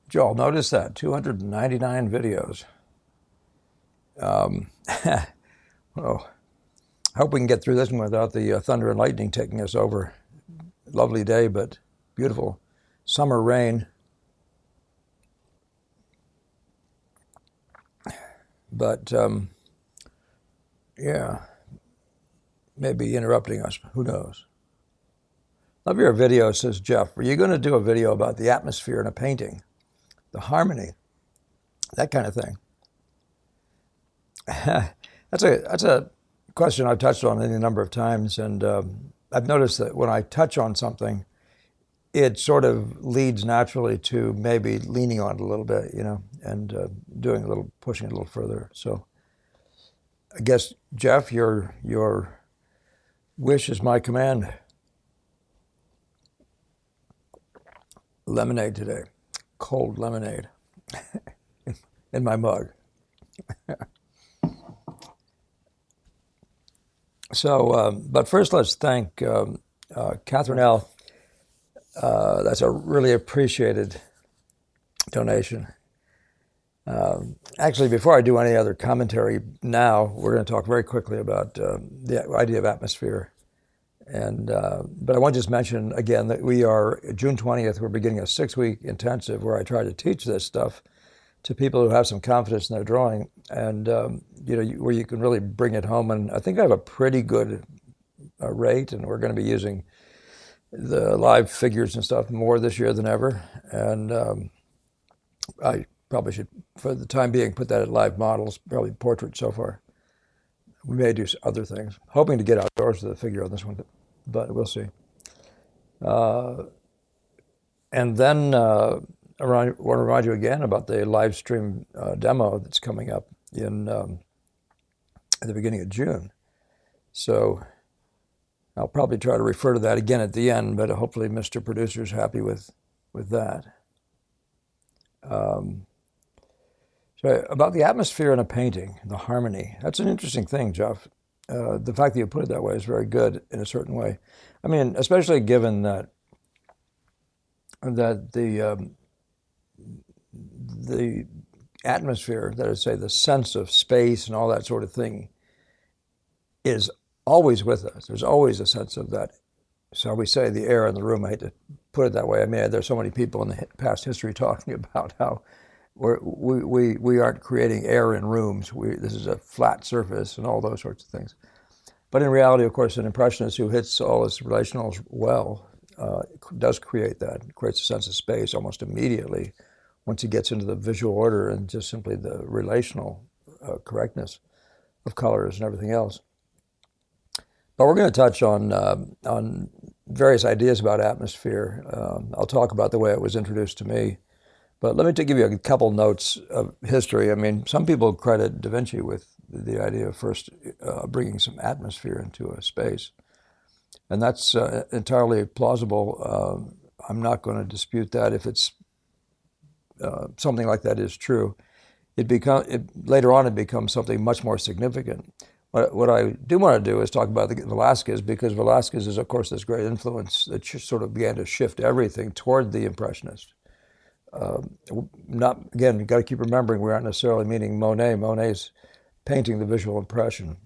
Joel, notice that 299 videos. Oh, I hope we can get through this one without the thunder and lightning taking us over. Lovely day, but beautiful summer rain. But yeah, maybe interrupting us. Who knows? Love your video, says Jeff. Are you going to do a video about the atmosphere in a painting, the harmony, that kind of thing? That's a question I've touched on any number of times, and I've noticed that when I touch on something, it sort of leads naturally to maybe leaning on it a little bit, and doing a little, pushing it a little further. So I guess, Jeff, your wish is my command. Lemonade today, cold lemonade in my mug. So, but first let's thank Catherine L. That's a really appreciated donation. Actually, before I do any other commentary now, we're going to talk very quickly about the idea of atmosphere. And but I want to just mention again that we are, June 20th, we're beginning a 6-week intensive where I try to teach this stuff to people who have some confidence in their drawing, and where you can really bring it home. And I think I have a pretty good rate, and we're going to be using the live figures and stuff more this year than ever. And I probably should, for the time being, put that at live models, probably portraits so far. We may do other things, hoping to get outdoors with the figure on this one, but we'll see. And then I want to remind you again about the live stream demo that's coming up at the beginning of June. So I'll probably try to refer to that again at the end, but hopefully Mr. Producer's happy with that. So about the atmosphere in a painting, the harmony, that's an interesting thing, Jeff. The fact that you put it that way is very good in a certain way. I mean, especially given that the atmosphere, that is, say, the sense of space and all that sort of thing is always with us. There's always a sense of that. So we say the air in the room. I hate to put it that way. I mean, there's so many people in the past history talking about how we aren't creating air in rooms. This is a flat surface and all those sorts of things. But in reality, of course, an impressionist who hits all his relationals well does create that. It creates a sense of space almost immediately once he gets into the visual order and just simply the relational correctness of colors and everything else. But we're going to touch on various ideas about atmosphere. I'll talk about the way it was introduced to me. But let me give you a couple notes of history. I mean, some people credit Da Vinci with the idea of first bringing some atmosphere into a space. And that's entirely plausible. I'm not going to dispute that. If it's something like that is true, later on it becomes something much more significant. What I do want to do is talk about Velázquez, because Velázquez is, of course, this great influence that sort of began to shift everything toward the Impressionist. Again, you've got to keep remembering we aren't necessarily meaning Monet. Monet's painting the visual impression.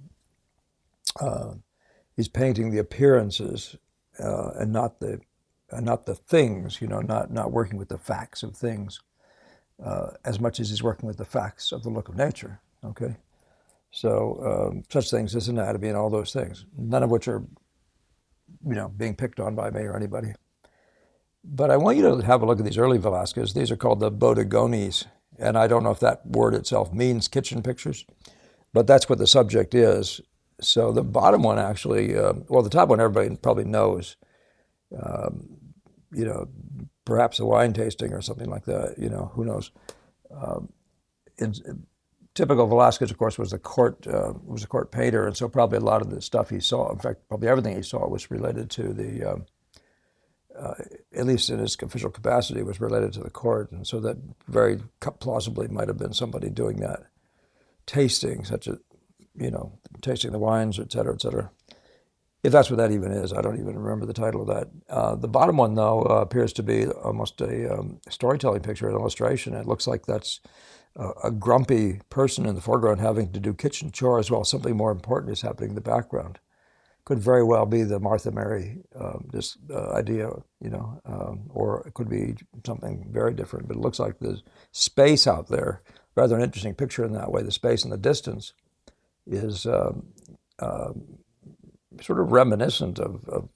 He's painting the appearances and not the things. Not working with the facts of things as much as he's working with the facts of the look of nature. Okay, so such things as anatomy and all those things, none of which are being picked on by me or anybody. But I want you to have a look at these early Velázquez. These are called the bodegones, and I don't know if that word itself means kitchen pictures, but that's what the subject is. So the bottom one actually, the top one everybody probably knows, perhaps a wine tasting or something like that, who knows. Typical Velázquez, of course, was a court painter, and so probably a lot of the stuff he saw, in fact, probably everything he saw was related to the, at least in his official capacity, was related to the court, and so that very plausibly might have been somebody doing that, tasting, tasting the wines, et cetera, et cetera. if that's what that even is. I don't even remember the title of that. The bottom one, though, appears to be almost a storytelling picture, an illustration. It looks like that's a grumpy person in the foreground having to do kitchen chores while something more important is happening in the background. Could very well be the Martha Mary idea, or it could be something very different. But it looks like the space out there, rather an interesting picture in that way. The space and the distance is sort of reminiscent of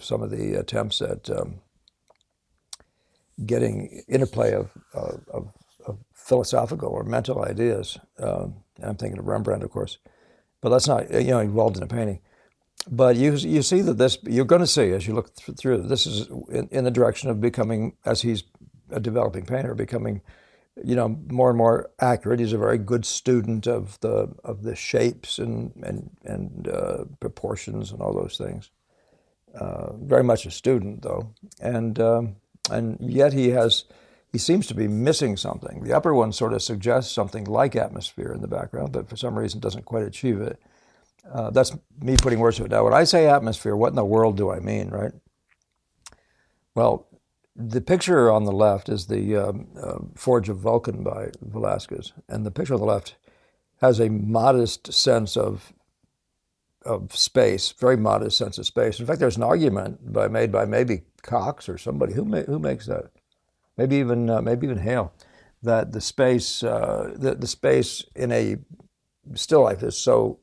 some of the attempts at getting interplay of philosophical or mental ideas. And I'm thinking of Rembrandt, of course, but that's not involved in a painting. But you see that this, you're going to see as you look through, this is in the direction of becoming, as he's a developing painter, becoming more and more accurate. He's a very good student of the shapes and proportions and all those things. Very much a student, though, and yet he seems to be missing something. The upper one sort of suggests something like atmosphere in the background, but for some reason doesn't quite achieve it. That's me putting words to it. Now, when I say atmosphere, what in the world do I mean, right? Well, the picture on the left is the Forge of Vulcan by Velázquez, and the picture on the left has a modest sense of space, very modest sense of space. In fact, there's an argument made by maybe Cox or somebody who makes that, maybe even Hale, that the space the space in a still life is so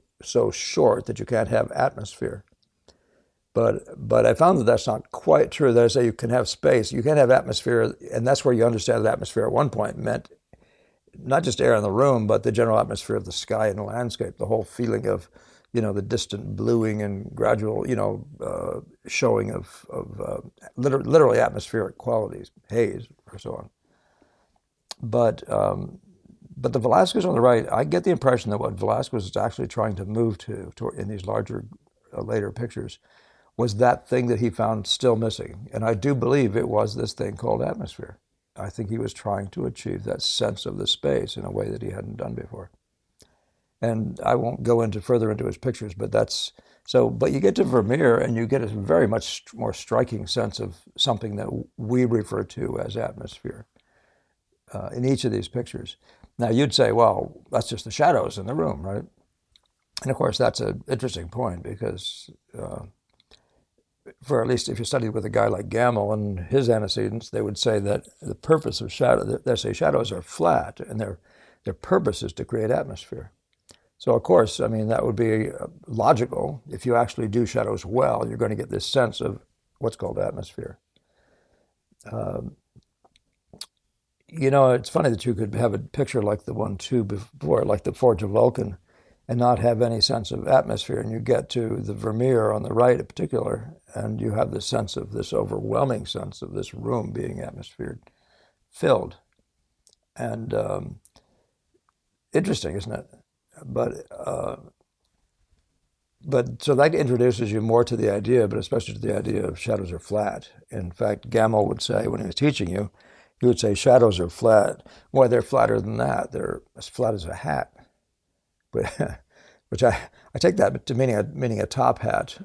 short that you can't have atmosphere. But I found that that's not quite true. That is, you can have space, you can have atmosphere, and that's where you understand that atmosphere at one point meant not just air in the room, but the general atmosphere of the sky and the landscape, the whole feeling of, the distant bluing and gradual, showing of literally atmospheric qualities, haze, or so on. But the Velázquez on the right, I get the impression that what Velázquez is actually trying to move to in these larger, later pictures, was that thing that he found still missing. And I do believe it was this thing called atmosphere. I think he was trying to achieve that sense of the space in a way that he hadn't done before. And I won't go further into his pictures, but but you get to Vermeer and you get a very much more striking sense of something that we refer to as atmosphere in each of these pictures. Now you'd say, well, that's just the shadows in the room, right? And of course, that's an interesting point because for at least if you studied with a guy like Gammel and his antecedents, they would say that the purpose of they say shadows are flat and their purpose is to create atmosphere. So of course, I mean, that would be logical. If you actually do shadows well, you're going to get this sense of what's called atmosphere. It's funny that you could have a picture like the one before, like the Forge of Vulcan, and not have any sense of atmosphere. And you get to the Vermeer on the right in particular, and you have the sense of this overwhelming sense of this room being atmosphere-filled. And interesting, isn't it? But so that introduces you more to the idea, but especially to the idea of shadows are flat. In fact, Gammel would say, when he was teaching you, he would say shadows are flat. Well, they're flatter than that. They're as flat as a hat. But, which I take that to meaning a top hat,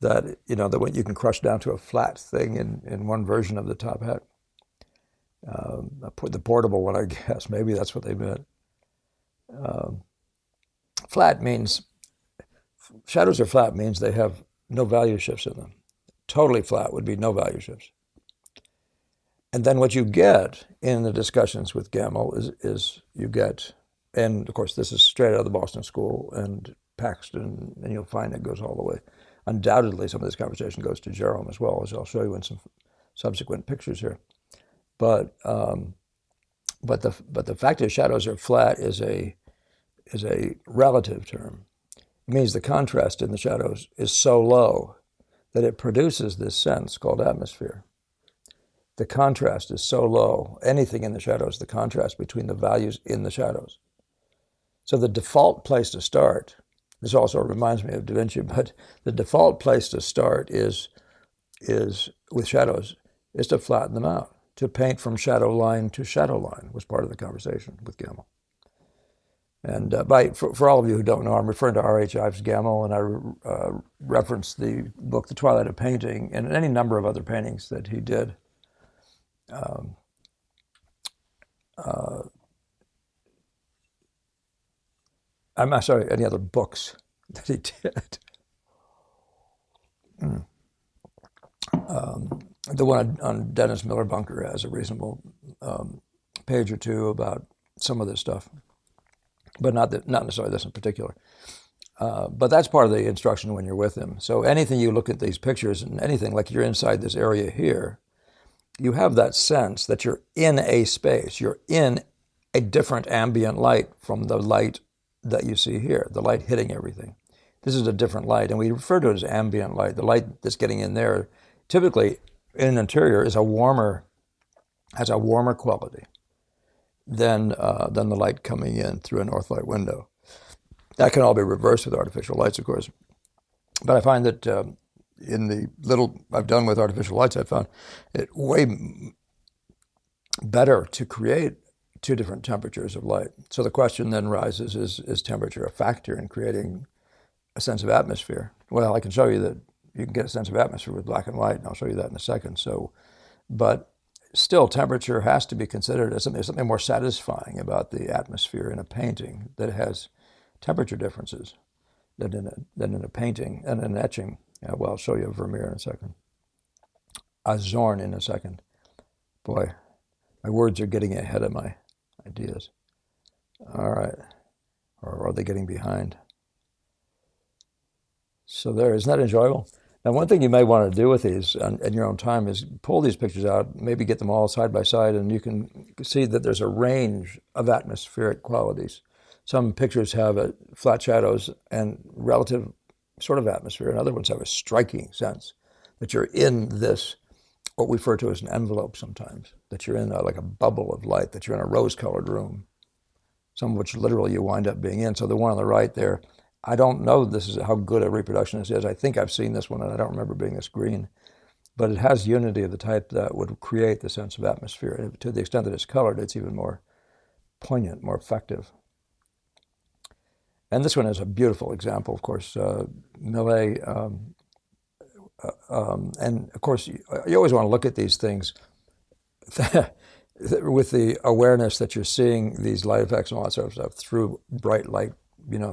that that you can crush down to a flat thing in one version of the top hat. The portable one, I guess. Maybe that's what they meant. Flat means, shadows are flat means they have no value shifts in them. Totally flat would be no value shifts. And then what you get in the discussions with Gammel is you get, and of course this is straight out of the Boston School and Paxton, and you'll find it goes all the way. Undoubtedly, some of this conversation goes to Jerome as well, as I'll show you in some subsequent pictures here. But the fact that shadows are flat is a relative term. It means the contrast in the shadows is so low that it produces this sense called atmosphere. The contrast is so low, anything in the shadows, the contrast between the values in the shadows. So the default place to start, this also reminds me of Da Vinci, but the default place to start is with shadows, is to flatten them out, to paint from shadow line to shadow line was part of the conversation with Gammel. And for all of you who don't know, I'm referring to R.H. Ives Gammell, and I reference the book The Twilight of Painting and any number of other paintings that he did. I'm not sorry, any other books that he did. The one on Dennis Miller Bunker has a reasonable page or two about some of this stuff, but not necessarily this in particular. But that's part of the instruction when you're with him. So anything you look at these pictures and anything like you're inside this area here, you have that sense that you're in a space. You're in a different ambient light from the light that you see here, the light hitting everything. This is a different light, and we refer to it as ambient light. The light that's getting in there, typically in an interior, has a warmer quality than the light coming in through a north light window. That can all be reversed with artificial lights, of course. But I find that in the little I've done with artificial lights, I found it way better to create two different temperatures of light. So the question then rises, is temperature a factor in creating a sense of atmosphere? Well, I can show you that you can get a sense of atmosphere with black and white, and I'll show you that in a second. So, but still, temperature has to be considered as something more satisfying about the atmosphere in a painting that has temperature differences than in a painting and an etching. Well, I'll show you a Vermeer in a second. A Zorn in a second. Boy, my words are getting ahead of my ideas. All right. Or are they getting behind? So there, isn't that enjoyable? Now, one thing you may want to do with these in your own time is pull these pictures out, maybe get them all side by side, and you can see that there's a range of atmospheric qualities. Some pictures have flat shadows and relative sort of atmosphere, and other ones have a striking sense that you're in this, what we refer to as an envelope sometimes, that you're in like a bubble of light, that you're in a rose-colored room, some of which literally you wind up being in. So the one on the right there, I don't know this is how good a reproduction this is. I think I've seen this one, and I don't remember being this green. But it has unity of the type that would create the sense of atmosphere. And to the extent that it's colored, it's even more poignant, more effective. And this one is a beautiful example, of course. Millet, and of course, you always want to look at these things with the awareness that you're seeing these light effects and all that sort of stuff through bright light,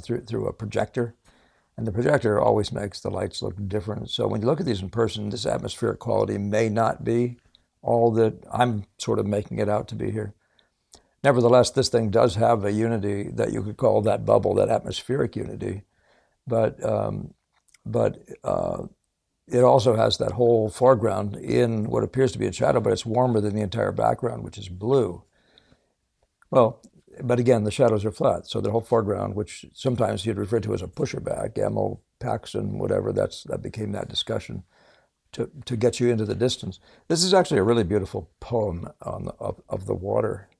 through a projector. And the projector always makes the lights look different. So when you look at these in person, this atmospheric quality may not be all that I'm sort of making it out to be here. Nevertheless, this thing does have a unity that you could call that bubble, that atmospheric unity. But it also has that whole foreground in what appears to be in shadow, but it's warmer than the entire background, which is blue. Well, but again, the shadows are flat, so the whole foreground, which sometimes you'd refer to as a pusher back, Gammell, Paxton, whatever, that became that discussion to get you into the distance. This is actually a really beautiful poem of the water.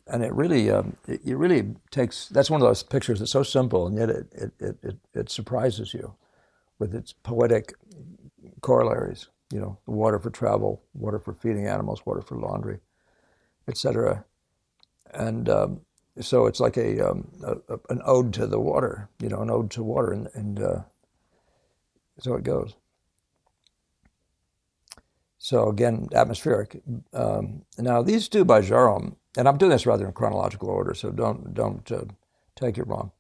And it really takes, that's one of those pictures that's so simple, and yet it surprises you with its poetic corollaries, the water for travel, water for feeding animals, water for laundry, etc. And so it's like an ode to the water, an ode to water, and so it goes. So again, atmospheric. Now these two by Gérôme, and I'm doing this rather in chronological order, so don't take it wrong.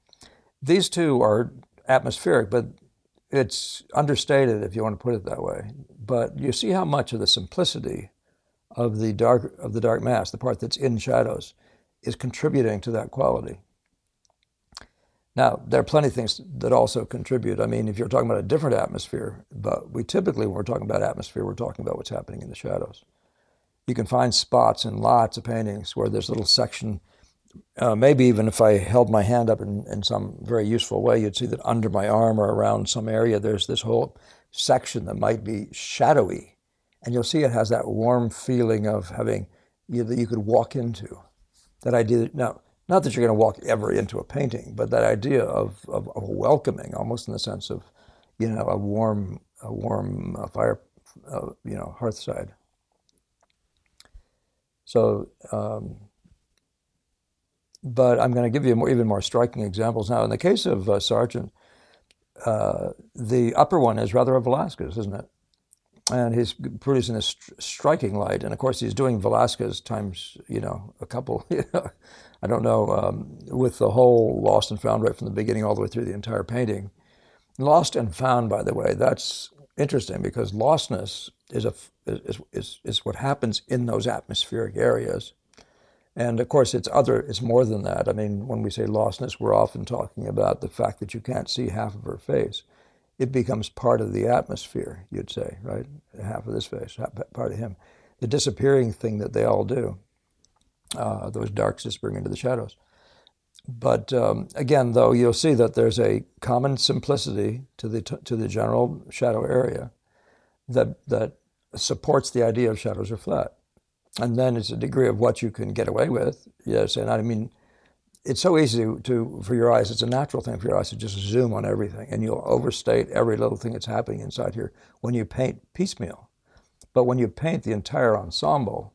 These two are atmospheric, but it's understated if you want to put it that way. But you see how much of the simplicity of the dark mass, the part that's in shadows, is contributing to that quality. Now, there are plenty of things that also contribute. I mean, if you're talking about a different atmosphere, but we typically, when we're talking about atmosphere, we're talking about what's happening in the shadows. You can find spots in lots of paintings where there's a little section, maybe even if I held my hand up in some very useful way, you'd see that under my arm or around some area, there's this whole section that might be shadowy. And you'll see it has that warm feeling of having, that you could walk into. That idea, now, not that you're going to walk ever into a painting, but that idea of welcoming, almost in the sense of, a warm fire, hearthside. So But I'm going to give you even more striking examples now. In the case of Sargent, the upper one is rather a Velazquez, isn't it? And he's producing this striking light. And of course, he's doing Velazquez times, a couple, I don't know, with the whole lost and found right from the beginning all the way through the entire painting. Lost and found, by the way, that's interesting because lostness is what happens in those atmospheric areas. And of course, it's more than that. I mean, when we say lostness, we're often talking about the fact that you can't see half of her face. It becomes part of the atmosphere, you'd say, right? Half of this face, part of him. The disappearing thing that they all do, those darks disappearing into the shadows. But again, though, you'll see that there's a common simplicity to the general shadow area that supports the idea of shadows are flat. And then it's a degree of what you can get away with. Yes, and I mean, it's so easy for your eyes, it's a natural thing for your eyes to just zoom on everything, and you'll overstate every little thing that's happening inside here when you paint piecemeal. But when you paint the entire ensemble,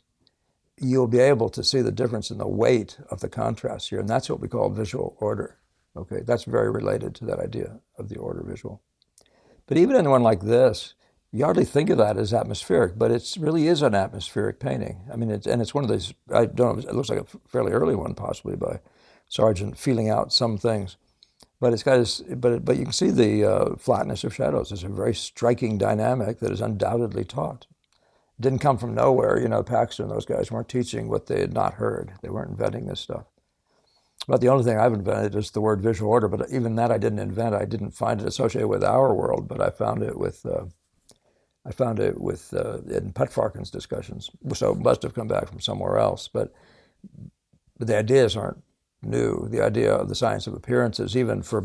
you'll be able to see the difference in the weight of the contrast here, and that's what we call visual order. Okay, that's very related to that idea of the order visual. But even in one like this, you hardly think of that as atmospheric, but it really is an atmospheric painting. I mean, it's one of these, I don't know, it looks like a fairly early one possibly by Sargent, feeling out some things. But it's got this, but you can see the flatness of shadows. It's a very striking dynamic that is undoubtedly taught. It didn't come from nowhere. Paxton and those guys weren't teaching what they had not heard. They weren't inventing this stuff. But the only thing I've invented is the word visual order. But even that I didn't invent. I didn't find it associated with our world, but I found it with in Petfarkin's discussions. So it must have come back from somewhere else. But the ideas aren't new. The idea of the science of appearances, even for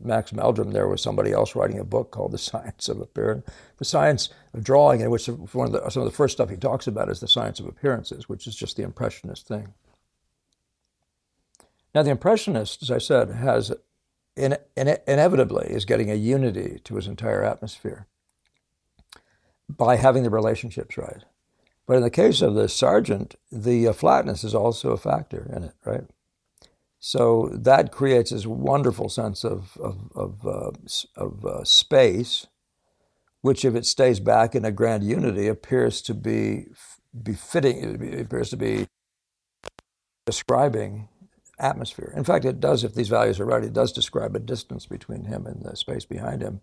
Max Meldrum, there was somebody else writing a book called The Science of Appearance, the science of drawing, in which some of the first stuff he talks about is the science of appearances, which is just the impressionist thing. Now, the impressionist, as I said, has inevitably is getting a unity to his entire atmosphere by having the relationships right. But in the case of the Sargent, the flatness is also a factor in it, right? So that creates this wonderful sense of space, which, if it stays back in a grand unity, appears to be befitting. It appears to be describing atmosphere. In fact, it does. If these values are right, it does describe a distance between him and the space behind him.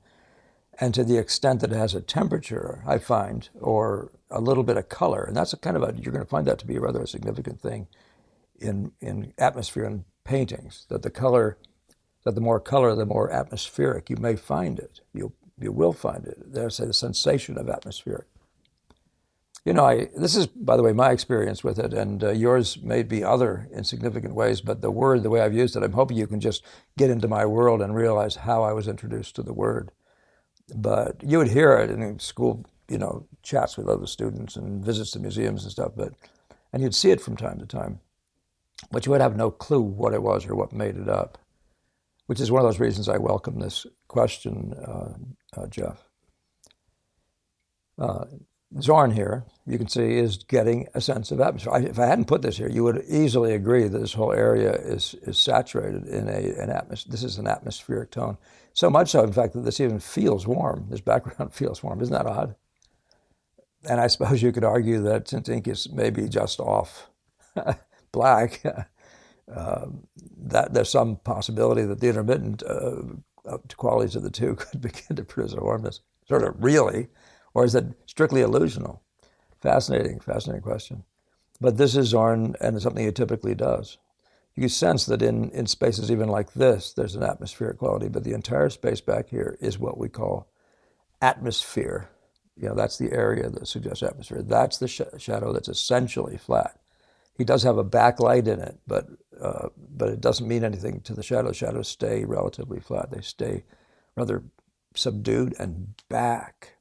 And to the extent that it has a temperature, I find, or a little bit of color, and that's you're going to find that to be a rather significant thing in atmosphere and paintings, that the more color, the more atmospheric you may find it. You will find it. There's a sensation of atmospheric. This is, by the way, my experience with it, and yours may be other in significant ways, but the way I've used it, I'm hoping you can just get into my world and realize how I was introduced to the word. But you would hear it in school, chats with other students and visits to museums and stuff, and you'd see it from time to time. But you would have no clue what it was or what made it up, which is one of those reasons I welcome this question, Jeff. Zorn here, you can see, is getting a sense of atmosphere. If I hadn't put this here, you would easily agree that this whole area is saturated in an atmosphere. This is an atmospheric tone. So much so, in fact, that this even feels warm. This background feels warm. Isn't that odd? And I suppose you could argue that since ink is maybe just off black, that there's some possibility that the intermittent qualities of the two could begin to produce a warmness. Sort of really, or is it strictly illusional? Fascinating question. But this is Zorn, and it's something he typically does. You sense that in spaces even like this, there's an atmospheric quality, but the entire space back here is what we call atmosphere. That's the area that suggests atmosphere. That's the shadow that's essentially flat. He does have a backlight in it, but it doesn't mean anything to the shadow. Shadows stay relatively flat. They stay rather subdued and back.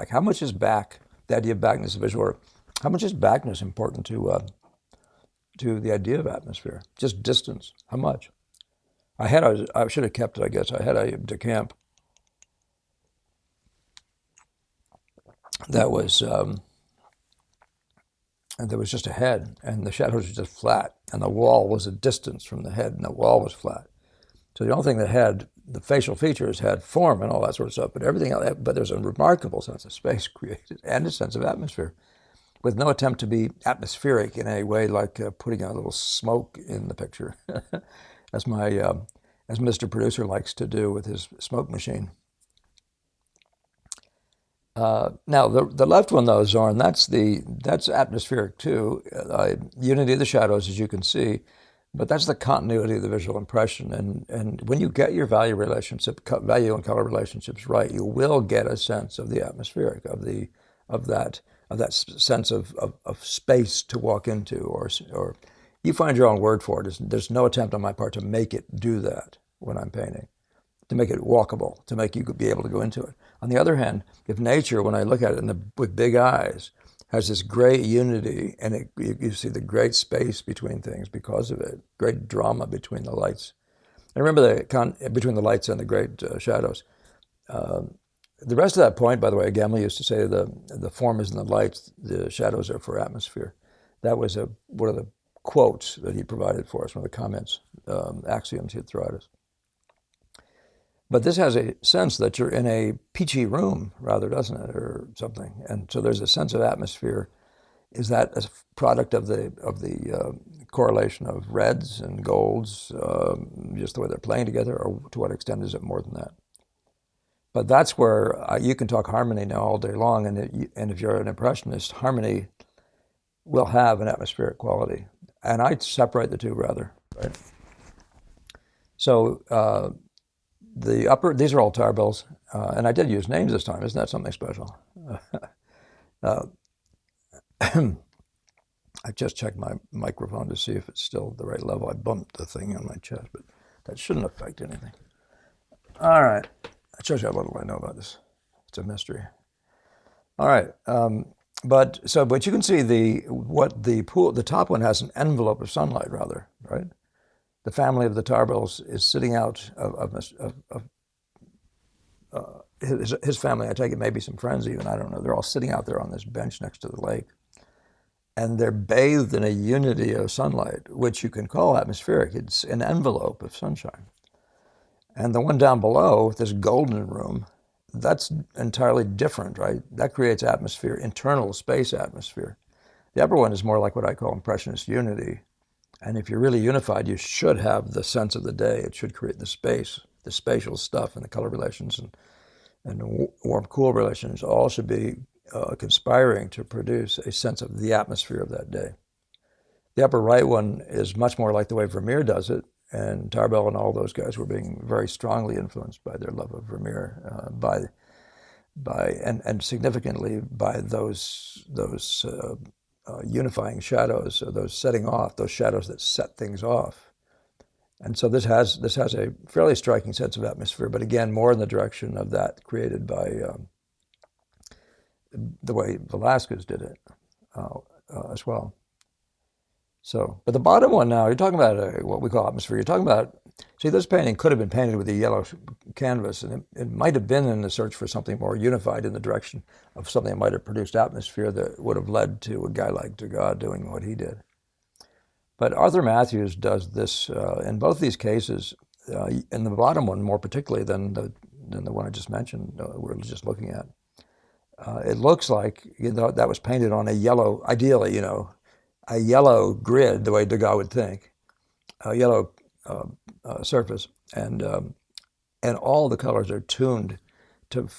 How much is back? The idea of backness of visual order. How much is backness important to the idea of atmosphere? Just distance. How much? I should have kept it, I guess. I had a decamp that was and there was just a head, and the shadows were just flat, and the wall was a distance from the head, and the wall was flat. So the only thing that had the facial features had form and all that sort of stuff, but everything else, but there's a remarkable sense of space created and a sense of atmosphere, with no attempt to be atmospheric in a way like putting a little smoke in the picture, as as Mr. Producer likes to do with his smoke machine. Now the left one though, Zorn, that's atmospheric too. Unity of the shadows, as you can see, but that's the continuity of the visual impression. And when you get your value and color relationships right, you will get a sense of the atmospheric of that sense of space to walk into, or you find your own word for it. There's no attempt on my part to make it do that when I'm painting, to make it walkable, to make you be able to go into it. On the other hand, if nature, when I look at it with big eyes, has this great unity, and you see the great space between things because of it, great drama between the lights. And remember between the lights and the great shadows. The rest of that point, by the way, Gamble used to say the form is in the lights, the shadows are for atmosphere. That was one of the quotes that he provided for us, one of the comments, axioms he'd throw at us. But this has a sense that you're in a peachy room, rather, doesn't it, or something? And so there's a sense of atmosphere. Is that a product of the correlation of reds and golds, just the way they're playing together, or to what extent is it more than that? But that's where you can talk harmony now all day long, and if you're an impressionist, harmony will have an atmospheric quality. And I separate the two, rather, right? So these are all Tarbells, and I did use names this time. Isn't that something special? I just checked my microphone to see if it's still the right level. I bumped the thing on my chest, but that shouldn't affect anything. All right. That shows you how little I know about this. It's a mystery. All right. But you can see the top one has an envelope of sunlight, rather, right? The family of the Tarbells is sitting out his family. I take it maybe some friends even. I don't know. They're all sitting out there on this bench next to the lake, and they're bathed in a unity of sunlight, which you can call atmospheric. It's an envelope of sunshine. And the one down below, this golden room, that's entirely different, right? That creates atmosphere, internal space atmosphere. The upper one is more like what I call impressionist unity. And if you're really unified, you should have the sense of the day. It should create the space, the spatial stuff, and the color relations and warm-cool relations all should be conspiring to produce a sense of the atmosphere of that day. The upper right one is much more like the way Vermeer does it, and Tarbell and all those guys were being very strongly influenced by their love of Vermeer, and significantly by those unifying shadows, those setting off, those shadows that set things off. And so this has a fairly striking sense of atmosphere, but again, more in the direction of that created by the way Velasquez did it as well. So, but the bottom one now, you're talking about what we call atmosphere. You're talking about, see, this painting could have been painted with a yellow canvas, and it might have been in the search for something more unified in the direction of something that might have produced atmosphere that would have led to a guy like Degas doing what he did. But Arthur Matthews does this in both these cases, in the bottom one more particularly than the one I just mentioned, we're just looking at. It looks like that was painted on a yellow, ideally, a yellow grid, the way Degas would think, a yellow surface, and all the colors are tuned to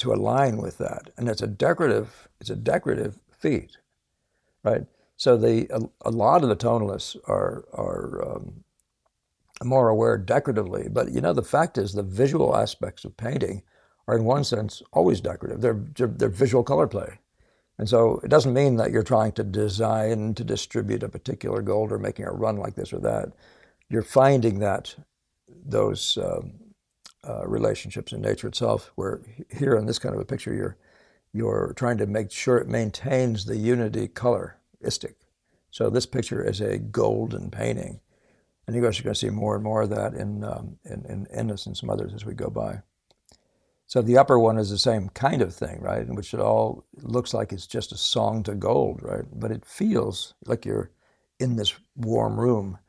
align with that, and it's a decorative feat, right? So a lot of the tonalists are more aware decoratively, but the fact is the visual aspects of painting are in one sense always decorative. They're visual color play. And so it doesn't mean that you're trying to design to distribute a particular gold or making a run like this or that. You're finding those relationships in nature itself, where here in this kind of a picture, you're trying to make sure it maintains the unity coloristic. So this picture is a golden painting. And you guys are going to see more and more of that in Innocence and some others as we go by. So the upper one is the same kind of thing, right? In which it all looks like it's just a song to gold, right? But it feels like you're in this warm room.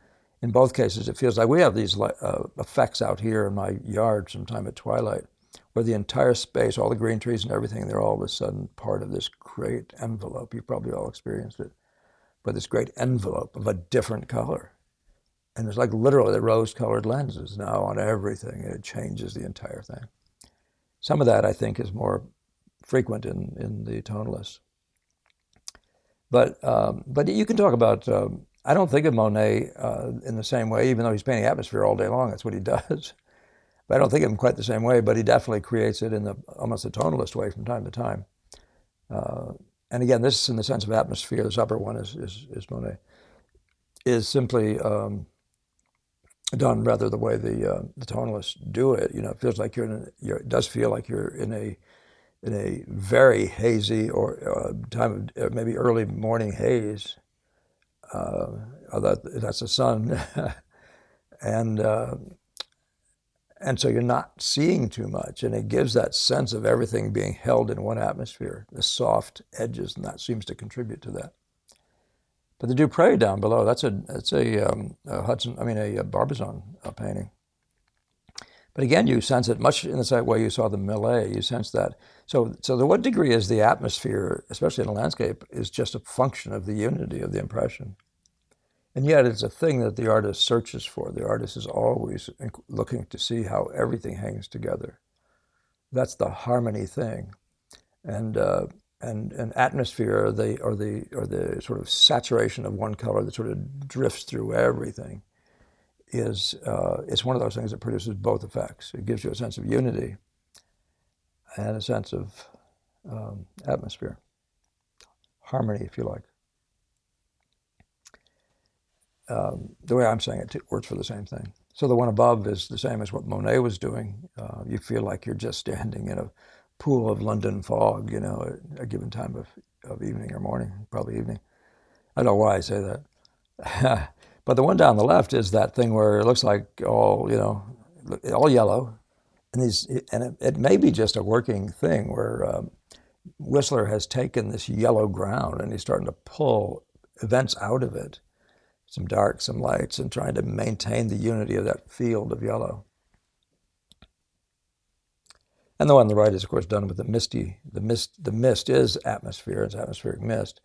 In both cases, it feels like we have these effects out here in my yard sometime at twilight, where the entire space, all the green trees and everything, they're all of a sudden part of this great envelope. You've probably all experienced it, but this great envelope of a different color. And it's like literally the rose-colored lenses now on everything, and it changes the entire thing. Some of that, I think, is more frequent in the tonalists. But you can talk about, I don't think of Monet in the same way, even though he's painting atmosphere all day long. That's what he does. But I don't think of him quite the same way, but he definitely creates it in almost a tonalist way from time to time. And again, this is in the sense of atmosphere. This upper one is Monet, is simply done rather the way the tonalists do it. You know, it feels like it does feel like you're in a very hazy or time of maybe early morning haze. That's the sun, and so you're not seeing too much, and it gives that sense of everything being held in one atmosphere, the soft edges, and that seems to contribute to that. But the Dupré down below, that's a Barbizon painting. But again, you sense it much in the same way you saw the Millet. You sense that. So to what degree is the atmosphere, especially in a landscape, is just a function of the unity of the impression? And yet it's a thing that the artist searches for. The artist is always looking to see how everything hangs together. That's the harmony thing. And atmosphere, or the sort of saturation of one color that sort of drifts through everything, it's one of those things that produces both effects. It gives you a sense of unity and a sense of atmosphere, harmony, if you like. The way I'm saying it works for the same thing. So the one above is the same as what Monet was doing. You feel like you're just standing in a pool of London fog, you know, at a given time of evening or morning, probably evening. I don't know why I say that. But the one down the left is that thing where it looks like all yellow. And it may be just a working thing where Whistler has taken this yellow ground and he's starting to pull events out of it, some dark, some lights, and trying to maintain the unity of that field of yellow. And the one on the right is, of course, done with the misty. The mist is atmosphere. It's atmospheric mist.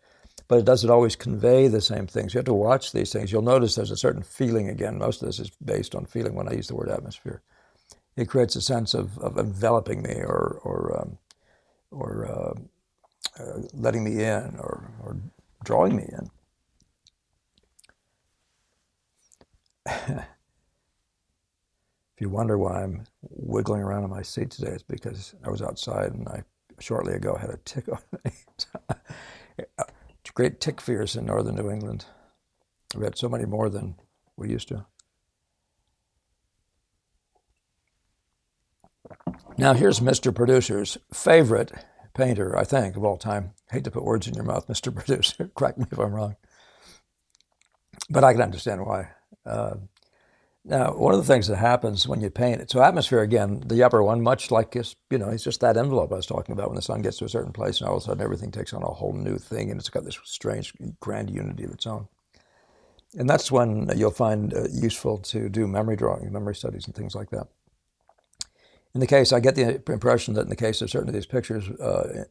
But it doesn't always convey the same things. You have to watch these things. You'll notice there's a certain feeling again. Most of this is based on feeling when I use the word atmosphere. It creates a sense of enveloping me or letting me in or drawing me in. If you wonder why I'm wiggling around in my seat today, it's because I was outside and I shortly ago had a tick on me. Great tick fears in northern New England. We had so many more than we used to. Now here's Mr. Producer's favorite painter, I think, of all time. Hate to put words in your mouth, Mr. Producer. Correct me if I'm wrong. But I can understand why. Now, one of the things that happens when you paint it, so atmosphere, again, the upper one, much like it's just that envelope I was talking about when the sun gets to a certain place and all of a sudden everything takes on a whole new thing and it's got this strange grand unity of its own. And that's when you'll find useful to do memory drawing, memory studies and things like that. In the case, I get the impression that in the case of certain of these pictures,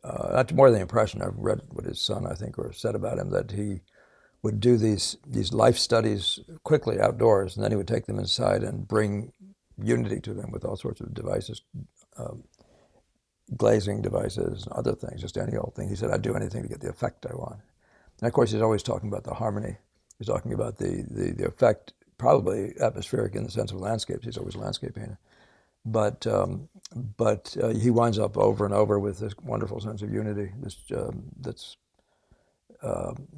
not more than the impression, I've read what his son, I think, or said about him, that he would do these life studies quickly outdoors, and then he would take them inside and bring unity to them with all sorts of devices, glazing devices, and other things, just any old thing. He said, I'd do anything to get the effect I want. And of course, he's always talking about the harmony. He's talking about the effect, probably atmospheric in the sense of landscapes. He's always a landscape painter. But he winds up over and over with this wonderful sense of unity that's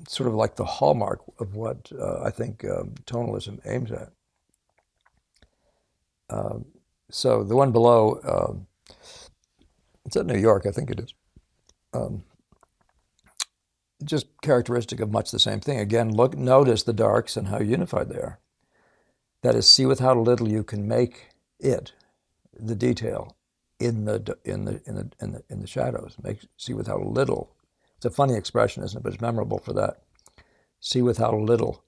sort of like the hallmark of what I think tonalism aims at. So the one below, it's at New York, I think it is. Just characteristic of much the same thing. Again, notice the darks and how unified they are. That is, see with how little you can make it, the detail, in the shadows. See with how little. It's a funny expression, isn't it? But it's memorable for that. See with how little.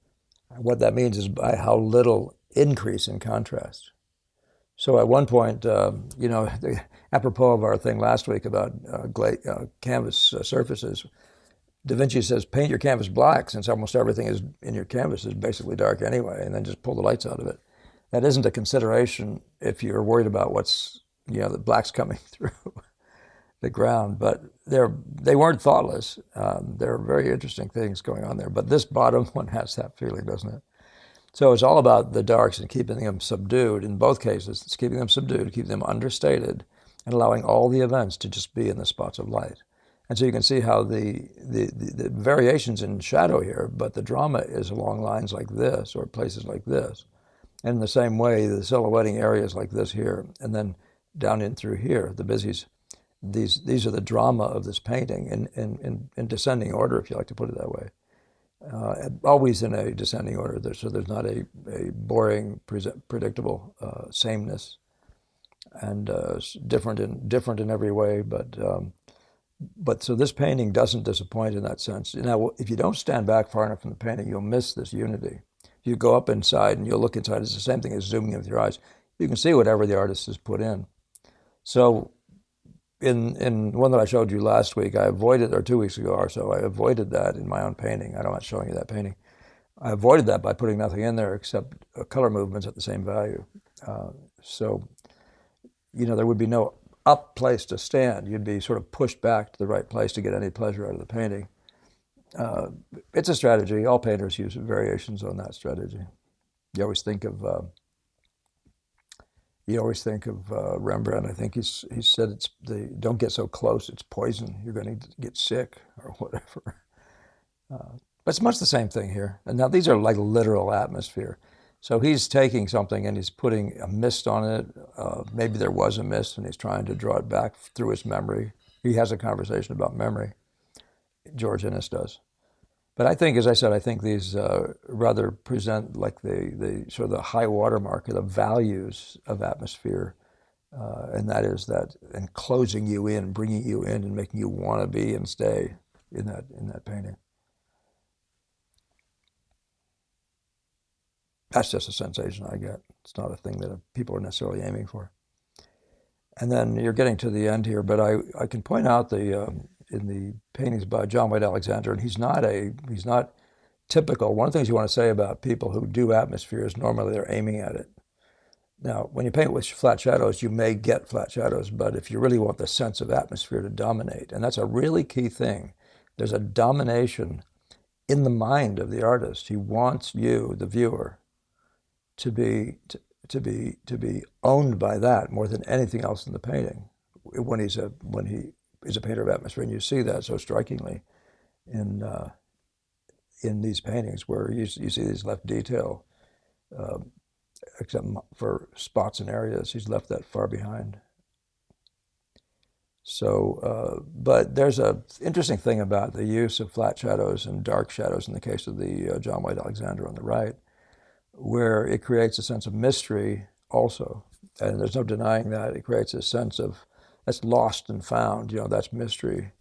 What that means is by how little increase in contrast. So at one point, apropos of our thing last week about canvas surfaces, Da Vinci says, paint your canvas black since almost everything is in your canvas is basically dark anyway, and then just pull the lights out of it. That isn't a consideration if you're worried about what's, the black's coming through the ground. But they weren't thoughtless. There are very interesting things going on there. But this bottom one has that feeling, doesn't it? So it's all about the darks and keeping them subdued. In both cases, it's keeping them subdued, keeping them understated, and allowing all the events to just be in the spots of light. And so you can see how the variations in shadow here, but the drama is along lines like this or places like this. And in the same way, the silhouetting areas like this here, and then down in through here, the busies, these are the drama of this painting in descending order, if you like to put it that way. Always in a descending order, so there's not a boring, predictable sameness, and different in every way. But so this painting doesn't disappoint in that sense. Now, if you don't stand back far enough from the painting, you'll miss this unity. If you go up inside and you'll look inside, it's the same thing as zooming in with your eyes. You can see whatever the artist has put in. So in one that I showed you last week, I avoided, or 2 weeks ago or so, I avoided that in my own painting. I'm not showing you that painting. I avoided that by putting nothing in there except color movements at the same value. So, there would be no up place to stand. You'd be sort of pushed back to the right place to get any pleasure out of the painting. It's a strategy. All painters use variations on that strategy. You always think of Rembrandt. I think he said don't get so close. It's poison. You're going to get sick or whatever. But it's much the same thing here. And now these are like literal atmosphere. So he's taking something and he's putting a mist on it. Maybe there was a mist and he's trying to draw it back through his memory. He has a conversation about memory. George Inness does. But I think, as I said, these rather present like the sort of the high watermark of the values of atmosphere, and that is that enclosing you in, bringing you in, and making you want to be and stay in that painting. That's just a sensation I get. It's not a thing that people are necessarily aiming for. And then you're getting to the end here, but I can point out in the paintings by John White Alexander, and he's not typical. One of the things you want to say about people who do atmosphere is normally they're aiming at it. Now, when you paint with flat shadows, you may get flat shadows, but if you really want the sense of atmosphere to dominate, and that's a really key thing, there's a domination in the mind of the artist. He wants you, the viewer, to be owned by that more than anything else in the painting. When he is a painter of atmosphere, and you see that so strikingly in these paintings where you see these left detail, except for spots and areas, he's left that far behind. So, but there's an interesting thing about the use of flat shadows and dark shadows in the case of the John White Alexander on the right, where it creates a sense of mystery also. And there's no denying that. It creates a sense of that's lost and found, that's mystery.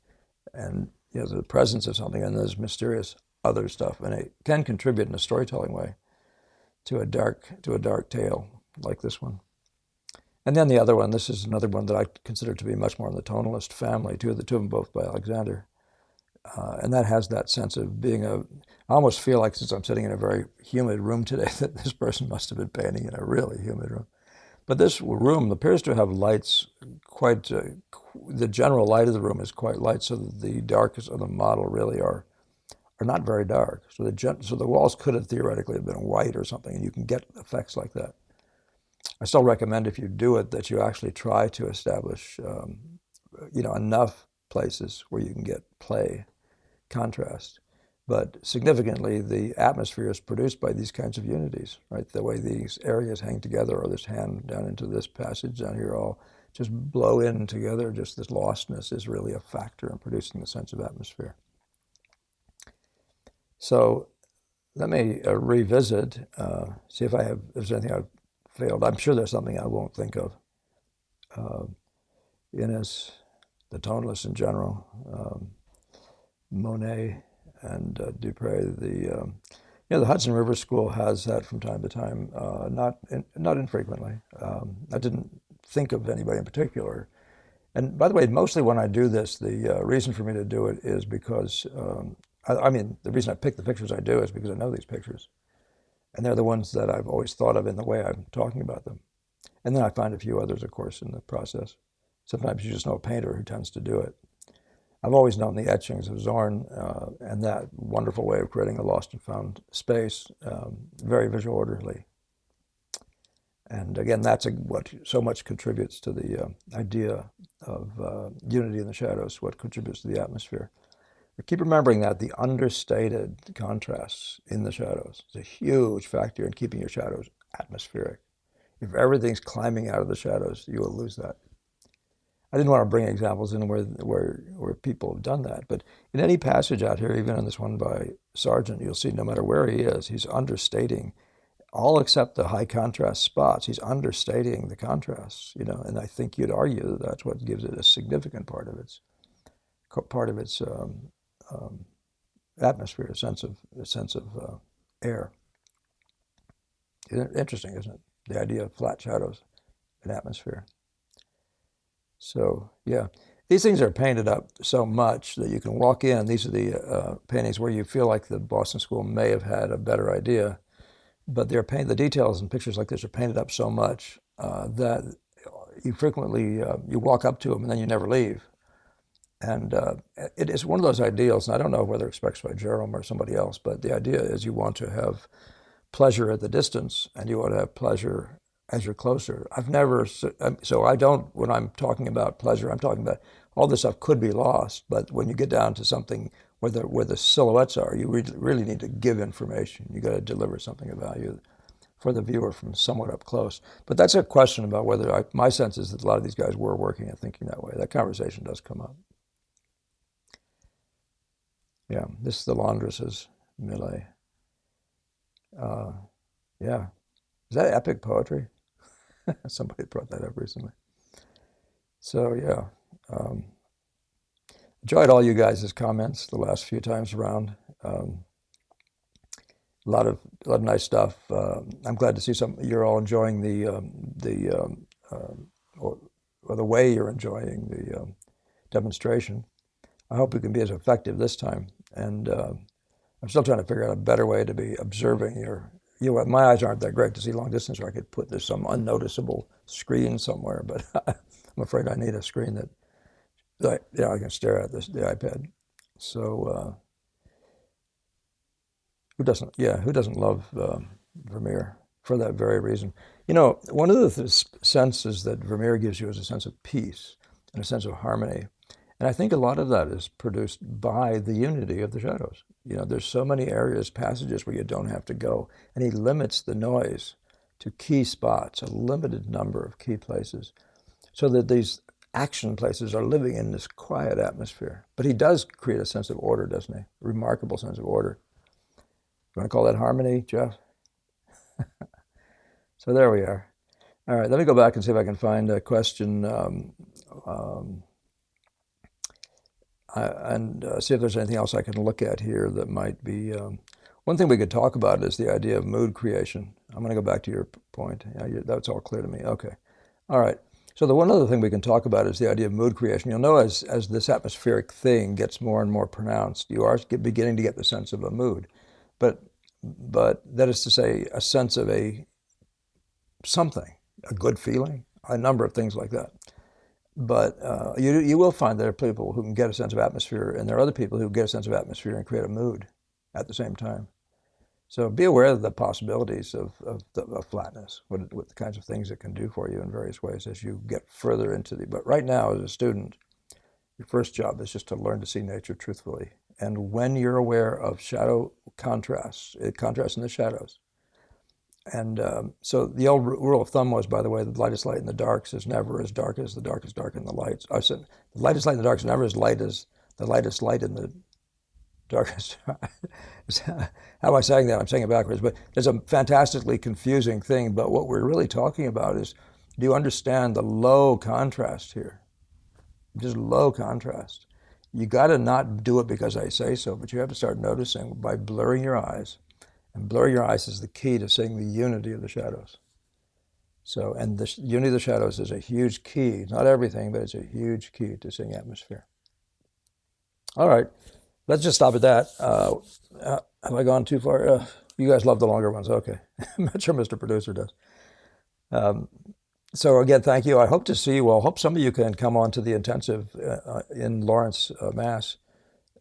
And, the presence of something, and there's mysterious other stuff. And it can contribute in a storytelling way to a dark tale like this one. And then the other one, this is another one that I consider to be much more in the tonalist family, two of them both by Alexander. And that has that sense of being I almost feel like, since I'm sitting in a very humid room today, that this person must have been painting in a really humid room. But this room appears to have lights quite, the general light of the room is quite light, so that the darkest of the model really are not very dark. So the walls could have theoretically have been white or something, and you can get effects like that. I still recommend, if you do it, that you actually try to establish, enough places where you can get play, contrast. But significantly, the atmosphere is produced by these kinds of unities, right? The way these areas hang together, or this hand down into this passage down here, all just blow in together. Just this lostness is really a factor in producing the sense of atmosphere. So let me revisit, see if there's anything I've failed. I'm sure there's something I won't think of. Innes, the tonalists in general, Monet and Dupre. The Hudson River School has that from time to time, not infrequently. I didn't think of anybody in particular. And by the way, mostly when I do this, the reason for me to do it is because, I mean, the reason I pick the pictures I do is because I know these pictures. And they're the ones that I've always thought of in the way I'm talking about them. And then I find a few others, of course, in the process. Sometimes you just know a painter who tends to do it. I've always known the etchings of Zorn and that wonderful way of creating a lost and found space, very visual orderly. And again, that's what so much contributes to the idea of unity in the shadows, what contributes to the atmosphere. But keep remembering that the understated contrasts in the shadows is a huge factor in keeping your shadows atmospheric. If everything's climbing out of the shadows, you will lose that. I didn't want to bring examples in where people have done that, but in any passage out here, even in this one by Sargent, you'll see no matter where he is, he's understating all except the high contrast spots. He's understating the contrasts, and I think you'd argue that that's what gives it a significant part of its atmosphere, a sense of air. Interesting, isn't it? The idea of flat shadows and atmosphere. So yeah, these things are painted up so much that you can walk in. These are the paintings where you feel like the Boston School may have had a better idea, but the details in pictures like this are painted up so much that you frequently you walk up to them and then you never leave. And it is one of those ideals, and I don't know whether it's expressed by Jerome or somebody else, but the idea is you want to have pleasure at the distance and you want to have pleasure as you're closer. So I don't, when I'm talking about pleasure, I'm talking about all this stuff could be lost, but when you get down to something where the silhouettes are, you really need to give information. You got to deliver something of value for the viewer from somewhat up close. But that's a question about whether, my sense is that a lot of these guys were working and thinking that way. That conversation does come up. Yeah, this is the laundresses, Millet. Yeah, is that epic poetry? Somebody brought that up recently. So yeah, enjoyed all you guys' comments the last few times around. A lot of nice stuff. I'm glad to see you're all enjoying or the way you're enjoying the demonstration. I hope we can be as effective this time. And I'm still trying to figure out a better way to be observing my eyes aren't that great to see long distance, or I could put this some unnoticeable screen somewhere, but I'm afraid I need a screen that I can stare at the iPad. So who doesn't love Vermeer for that very reason? One of the senses that Vermeer gives you is a sense of peace and a sense of harmony. And I think a lot of that is produced by the unity of the shadows. There's so many passages where you don't have to go. And he limits the noise to key spots, a limited number of key places, so that these action places are living in this quiet atmosphere. But he does create a sense of order, doesn't he? A remarkable sense of order. You want to call that harmony, Jeff? So there we are. All right, let me go back and see if I can find a question and see if there's anything else I can look at here that might be. One thing we could talk about is the idea of mood creation. I'm going to go back to your point. That's all clear to me. Okay. All right. So the one other thing we can talk about is the idea of mood creation. You'll know as this atmospheric thing gets more and more pronounced, you are beginning to get the sense of a mood. But that is to say, a sense of something, a good feeling, a number of things like that. But you will find there are people who can get a sense of atmosphere, and there are other people who get a sense of atmosphere and create a mood at the same time. So be aware of the possibilities of flatness, what the kinds of things it can do for you in various ways as you get further into But right now, as a student, your first job is just to learn to see nature truthfully. And when you're aware of shadow contrasts, contrasts in the shadows, and so the old rule of thumb was, by the way, the lightest light in the darks is never as dark as the darkest dark in the lights. I said the lightest light in the dark is never as light as the lightest light in the darkest. How am I saying that? I'm saying it backwards. But there's a fantastically confusing thing. But what we're really talking about is, do you understand the low contrast here? just low contrast. You got to not do it because I say so, but you have to start noticing by blurring your eyes. And blurring your eyes is the key to seeing the unity of the shadows. So, and the unity of the shadows is a huge key, not everything, but it's a huge key to seeing atmosphere. All right, let's just stop at that. Have I gone too far? You guys love the longer ones. Okay. I'm not sure Mr. Producer does. So again, thank you. I hope to see you all. Hope some of you can come on to the intensive in Lawrence, Mass.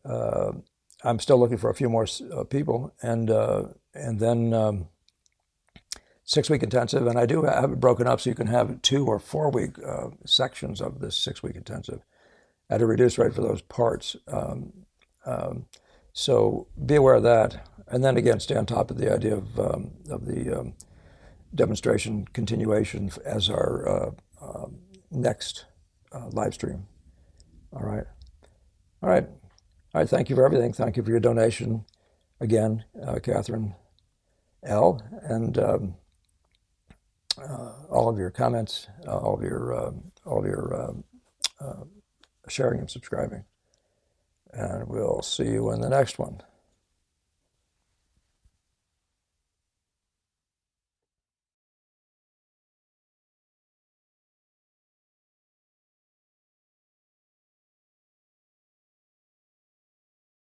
I'm still looking for a few more people, and then 6-week intensive. And I do have it broken up so you can have 2 or 4 week sections of this 6-week intensive at a reduced rate for those parts. So be aware of that. And then again, stay on top of the idea of the demonstration continuation as our next live stream. All right. All right. All right. Thank you for everything. Thank you for your donation again, Catherine L. And all of your comments, all of your sharing and subscribing. And we'll see you in the next one.